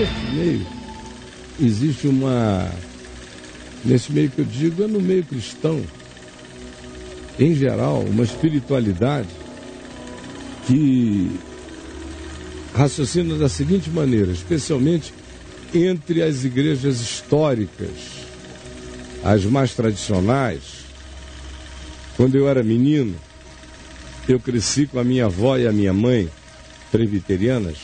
nesse meio, existe nesse meio que eu digo, é no meio cristão, em geral, uma espiritualidade que raciocina da seguinte maneira, especialmente entre as igrejas históricas, as mais tradicionais. Quando eu era menino, eu cresci com a minha avó e a minha mãe, presbiterianas,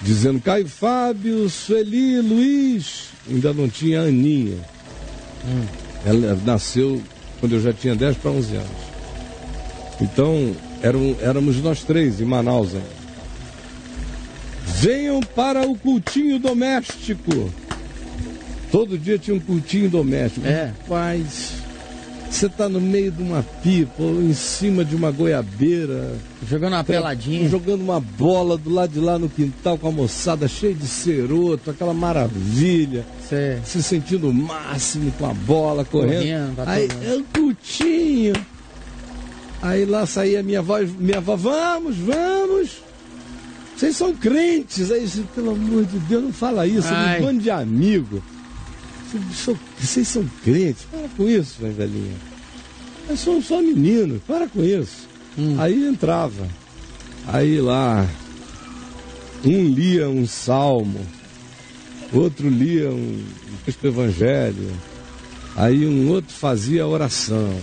dizendo Caio Fábio, Sueli, Luiz. Ainda não tinha Aninha. Ela nasceu quando eu já tinha 10 para 11 anos. Então, éramos nós três em Manaus ainda. Venham para o cultinho doméstico. Todo dia tinha um cultinho doméstico. Rapaz, você está no meio de uma pipa, ou em cima de uma goiabeira, jogando uma peladinha, jogando uma bola do lado de lá no quintal com a moçada cheia de ceroto, aquela maravilha, se sentindo o máximo com a bola, correndo. Aí é o cultinho. Aí lá saía minha avó, vamos, vocês são crentes. Aí, pelo amor de Deus, não fala isso, um bando de amigo. Vocês são crentes, para com isso, velhinha. Eu sou só menino, para com isso. Aí entrava. Aí lá, um lia um salmo, outro lia um evangelho, aí um outro fazia a oração.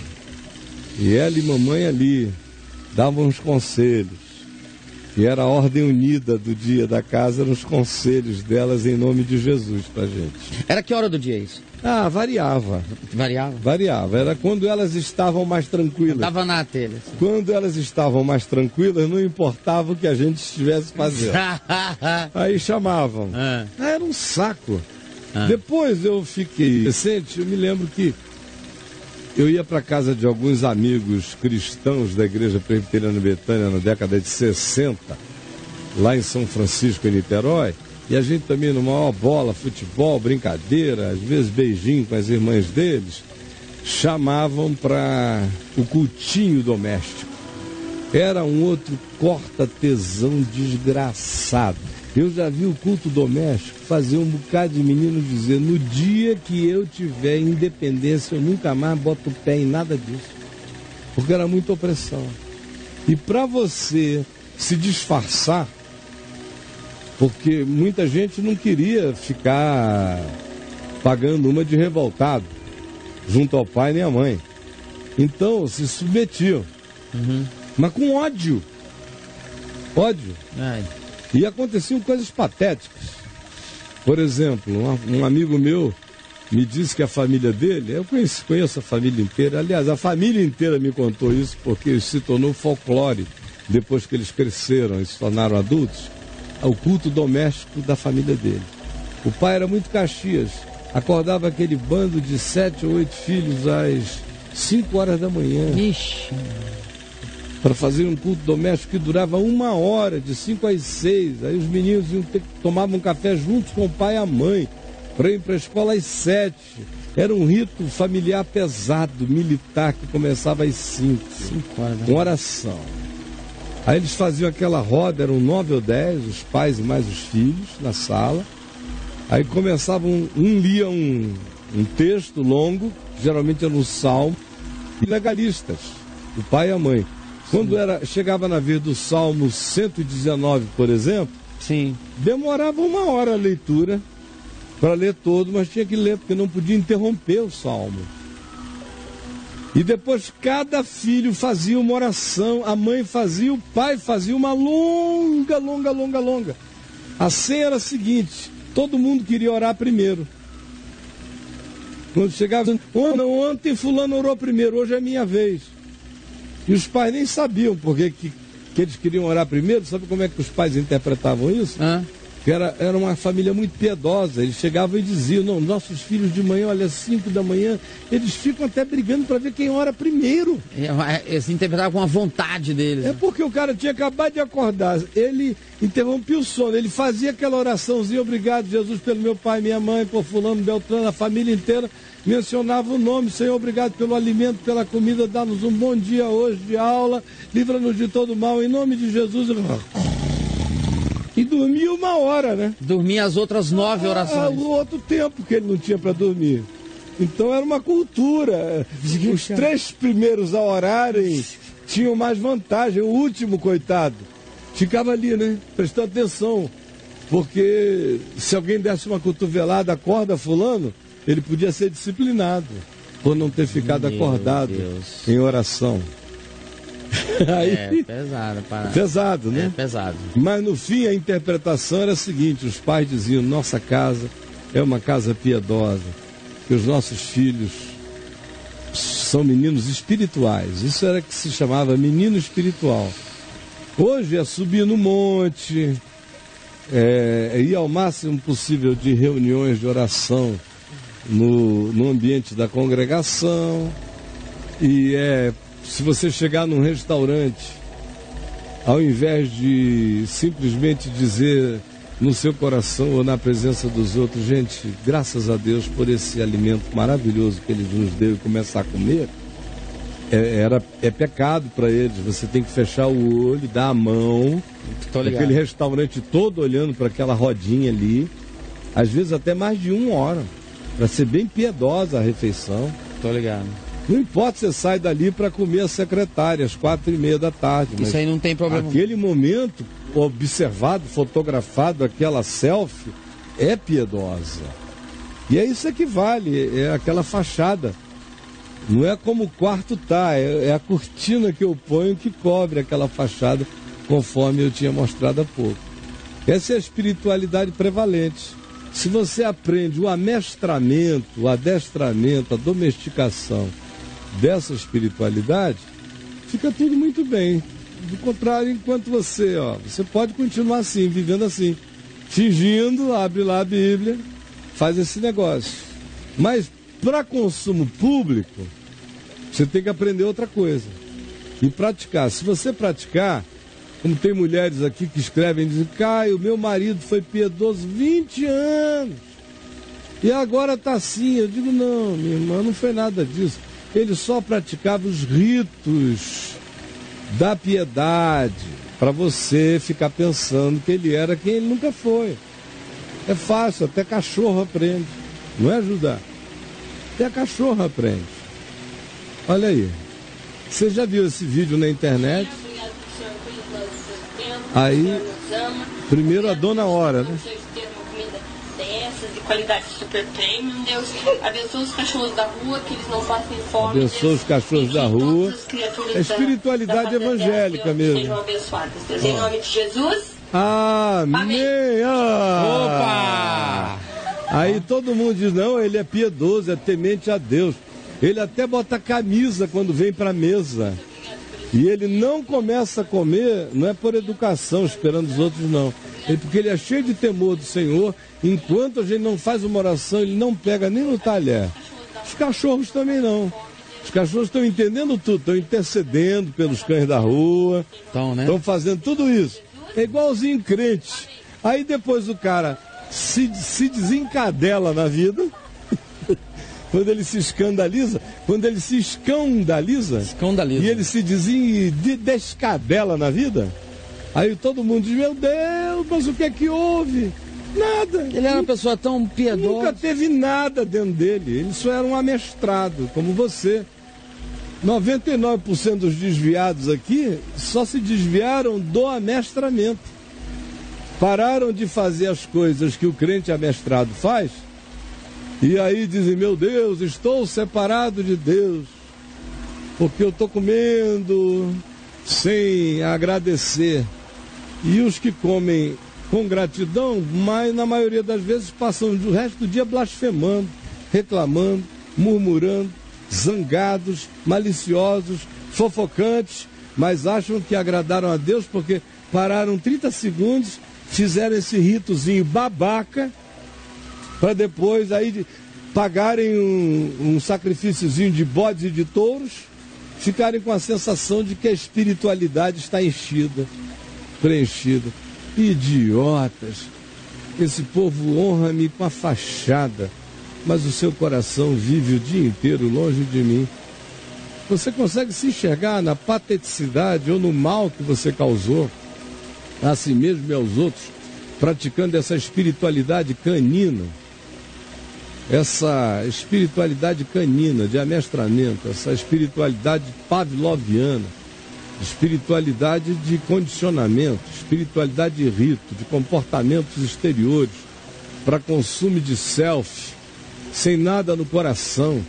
E ela e mamãe ali davam uns conselhos. E era a ordem unida do dia da casa, eram os conselhos delas em nome de Jesus pra gente. Era que hora do dia isso? Variava. Variava. Era quando elas estavam mais tranquilas. Tava na telha. Assim. Quando elas estavam mais tranquilas, não importava o que a gente estivesse fazendo. Aí chamavam. Era um saco. Depois eu fiquei recente, eu me lembro que eu ia para casa de alguns amigos cristãos da Igreja Presbiteriana Betânia na década de 60, lá em São Francisco, em Niterói, e a gente também numa maior bola, futebol, brincadeira, às vezes beijinho com as irmãs deles, chamavam para o cultinho doméstico. Era um outro corta-tesão desgraçado. Eu já vi o culto doméstico fazer um bocado de menino dizer, no dia que eu tiver independência, eu nunca mais boto o pé em nada disso. Porque era muita opressão. E para você se disfarçar, porque muita gente não queria ficar pagando uma de revoltado, junto ao pai nem à mãe. Então se submetiam. Mas com ódio. Ódio. E aconteciam coisas patéticas. Por exemplo, um amigo meu me disse que a família dele, eu conheço a família inteira, aliás, a família inteira me contou isso, porque se tornou folclore depois que eles cresceram e se tornaram adultos, o culto doméstico da família dele. O pai era muito Caxias, acordava aquele bando de 7 ou 8 filhos às 5 horas da manhã. Ixi. Para fazer um culto doméstico que durava 1 hora, de 5 às 6. Aí os meninos tomavam café juntos com o pai e a mãe, para ir para a escola às 7. Era um rito familiar pesado, militar, que começava às 5 horas, com oração. Aí eles faziam aquela roda, eram 9 ou 10, os pais e mais os filhos, na sala. Aí começavam, lia um texto longo, geralmente era um salmo, e legalistas, o pai e a mãe. Quando chegava na vez do Salmo 119, por exemplo, demorava 1 hora a leitura para ler todo, mas tinha que ler, porque não podia interromper o Salmo. E depois cada filho fazia uma oração, a mãe fazia, o pai fazia uma longa. A senha era a seguinte, todo mundo queria orar primeiro. Quando chegava, ontem fulano orou primeiro, hoje é minha vez. E os pais nem sabiam porque que eles queriam orar primeiro. Sabe como é que os pais interpretavam isso? Que era uma família muito piedosa. Eles chegavam e diziam, não, nossos filhos de manhã, olha, 5 da manhã, eles ficam até brigando para ver quem ora primeiro. Eles interpretavam com a vontade deles. É porque o cara tinha acabado de acordar, ele interrompia o sono, ele fazia aquela oraçãozinha, obrigado Jesus pelo meu pai, minha mãe, por fulano, Beltrano, a família inteira, mencionava o nome, Senhor, obrigado pelo alimento, pela comida, dá-nos um bom dia hoje de aula, livra-nos de todo mal, em nome de Jesus. E dormia 1 hora, né? Dormia as outras 9 orações. O outro tempo que ele não tinha para dormir. Então era uma cultura. Os 3 primeiros a orarem tinham mais vantagem. O último, coitado, ficava ali, né? Prestando atenção. Porque se alguém desse uma cotovelada, acorda fulano, ele podia ser disciplinado por não ter ficado acordado em oração. Aí, é pesado, pesado, né? É pesado. Mas no fim a interpretação era a seguinte: os pais diziam, nossa casa é uma casa piedosa, que os nossos filhos são meninos espirituais. Isso era que se chamava menino espiritual. Hoje é subir no monte, ir ao máximo possível de reuniões de oração no ambiente da congregação. E se você chegar num restaurante, ao invés de simplesmente dizer no seu coração ou na presença dos outros, gente, graças a Deus por esse alimento maravilhoso que Ele nos deu, e começar a comer, é pecado para eles. Você tem que fechar o olho, dar a mão, aquele restaurante todo olhando para aquela rodinha ali, às vezes até mais de 1 hora, para ser bem piedosa a refeição. Tô ligado. Não importa, você sai dali para comer a secretária às 4h30 da tarde. Isso aí não tem problema. Aquele momento observado, fotografado, aquela selfie, é piedosa. E é isso que vale, é aquela fachada. Não é como o quarto tá, é a cortina que eu ponho que cobre aquela fachada, conforme eu tinha mostrado há pouco. Essa é a espiritualidade prevalente. Se você aprende o amestramento, o adestramento, a domesticação dessa espiritualidade, fica tudo muito bem. Do contrário, enquanto você pode continuar assim, vivendo assim, fingindo, abre lá a Bíblia, faz esse negócio. Mas para consumo público, você tem que aprender outra coisa e praticar. Se você praticar, como tem mulheres aqui que escrevem, dizem, Caio, meu marido foi piedoso 20 anos e agora está assim. Eu digo, não, minha irmã, não foi nada disso. Ele só praticava os ritos da piedade para você ficar pensando que ele era quem ele nunca foi. É fácil, até cachorro aprende. Não é, Judá? Até cachorro aprende. Olha aí. Você já viu esse vídeo na internet? Aí, primeiro a dona ora, né? De qualidade super premium, Deus abençoa os cachorros da rua, que eles não passem fome. Abençoa os cachorros da rua. É espiritualidade evangélica mesmo. Sejam abençoadas, Deus, em nome de Jesus. Amém. Opa! Aí todo mundo diz, não, ele é piedoso, é temente a Deus. Ele até bota camisa quando vem para a mesa. E ele não começa a comer, não é por educação, esperando os outros, não. É porque ele é cheio de temor do Senhor. Enquanto a gente não faz uma oração, ele não pega nem no talher. Os cachorros também não. Os cachorros estão entendendo tudo, estão intercedendo pelos cães da rua. Estão fazendo tudo isso. É igualzinho crente. Aí depois o cara se desencadela na vida. Quando ele se escandaliza, e ele se descadela na vida, aí todo mundo diz, meu Deus, mas o que é que houve? Nada. Ele era uma pessoa tão piedosa. Nunca teve nada dentro dele. Ele só era um amestrado, como você. 99% dos desviados aqui só se desviaram do amestramento. Pararam de fazer as coisas que o crente amestrado faz. E aí dizem, meu Deus, estou separado de Deus, porque eu estou comendo sem agradecer. E os que comem com gratidão, mas na maioria das vezes passam o resto do dia blasfemando, reclamando, murmurando, zangados, maliciosos, fofocantes, mas acham que agradaram a Deus porque pararam 30 segundos, fizeram esse ritozinho babaca, para depois aí pagarem um sacrifíciozinho de bodes e de touros, ficarem com a sensação de que a espiritualidade está enchida, preenchida. Idiotas! Esse povo honra-me com a fachada, mas o seu coração vive o dia inteiro longe de mim. Você consegue se enxergar na pateticidade ou no mal que você causou a si mesmo e aos outros, praticando essa espiritualidade canina, de amestramento, essa espiritualidade pavloviana, espiritualidade de condicionamento, espiritualidade de rito, de comportamentos exteriores, para consumo de selfie, sem nada no coração.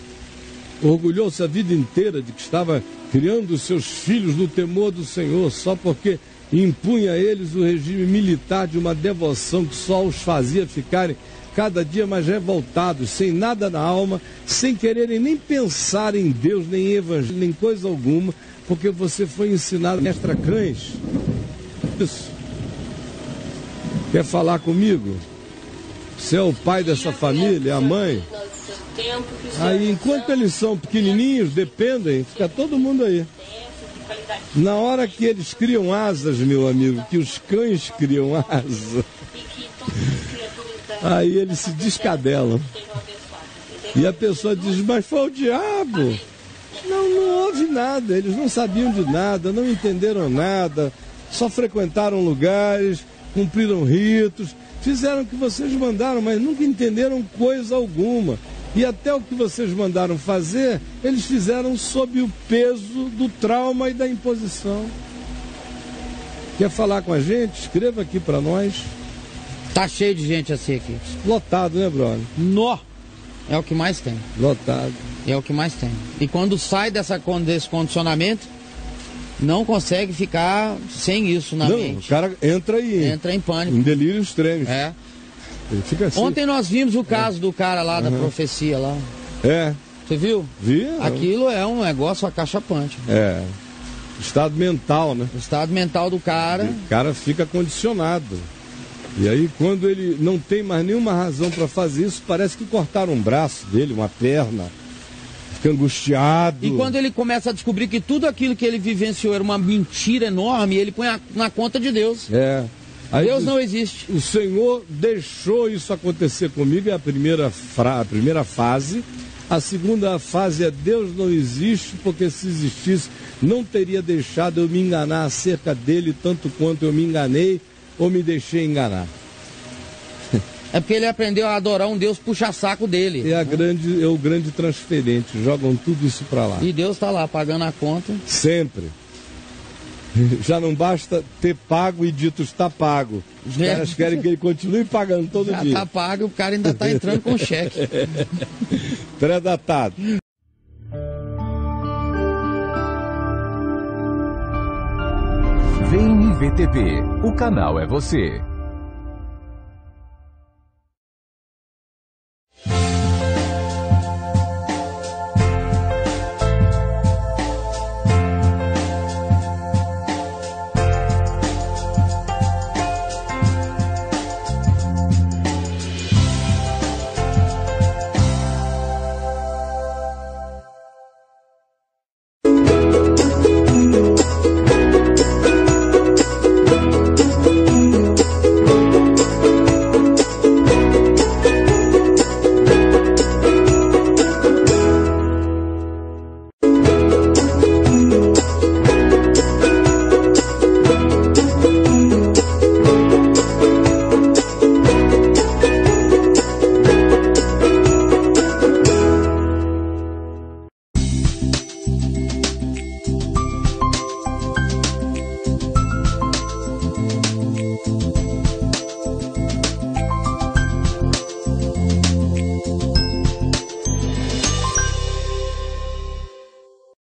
Orgulhou-se a vida inteira de que estava criando os seus filhos no temor do Senhor, só porque impunha a eles o regime militar de uma devoção que só os fazia ficarem cada dia mais revoltados, sem nada na alma, sem quererem nem pensar em Deus, nem em evangelho, nem coisa alguma, porque você foi ensinado mestra cães. Isso. Quer falar comigo? Você é o pai dessa família, a mãe? Aí, enquanto eles são pequenininhos, dependem, fica todo mundo aí. Na hora que eles criam asas, meu amigo, que os cães criam asas, aí eles se descabelam. E a pessoa diz, mas foi o diabo. Não houve nada, eles não sabiam de nada, não entenderam nada, só frequentaram lugares, cumpriram ritos, fizeram o que vocês mandaram, mas nunca entenderam coisa alguma. E até o que vocês mandaram fazer, eles fizeram sob o peso do trauma e da imposição. Quer falar com a gente? Escreva aqui para nós. Tá cheio de gente assim aqui. Lotado, né, brother? Nó! É o que mais tem. Lotado. É o que mais tem. E quando sai desse condicionamento, não consegue ficar sem isso na mente. O cara entra em pânico. Em delírio extremo. É. Ele fica assim. Ontem nós vimos o caso do cara lá da profecia lá. É. Você viu? Vi. Aquilo é um negócio acachapante. É. Estado mental, né? O estado mental do cara. O cara fica condicionado. E aí, quando ele não tem mais nenhuma razão para fazer isso, parece que cortaram um braço dele, uma perna. Fica angustiado. E quando ele começa a descobrir que tudo aquilo que ele vivenciou era uma mentira enorme, ele põe na conta de Deus. É. Aí Deus não existe. O Senhor deixou isso acontecer comigo, é a primeira fase. A segunda fase é Deus não existe, porque se existisse, não teria deixado eu me enganar acerca dele, tanto quanto eu me enganei ou me deixei enganar. É porque ele aprendeu a adorar um Deus puxa-saco dele. É o grande transferente, jogam tudo isso para lá. E Deus está lá pagando a conta. Sempre. Já não basta ter pago e dito está pago. Os caras querem que ele continue pagando todo dia. Já está pago, o cara ainda está entrando com cheque. Pré-datado. VNVTV, o canal é você.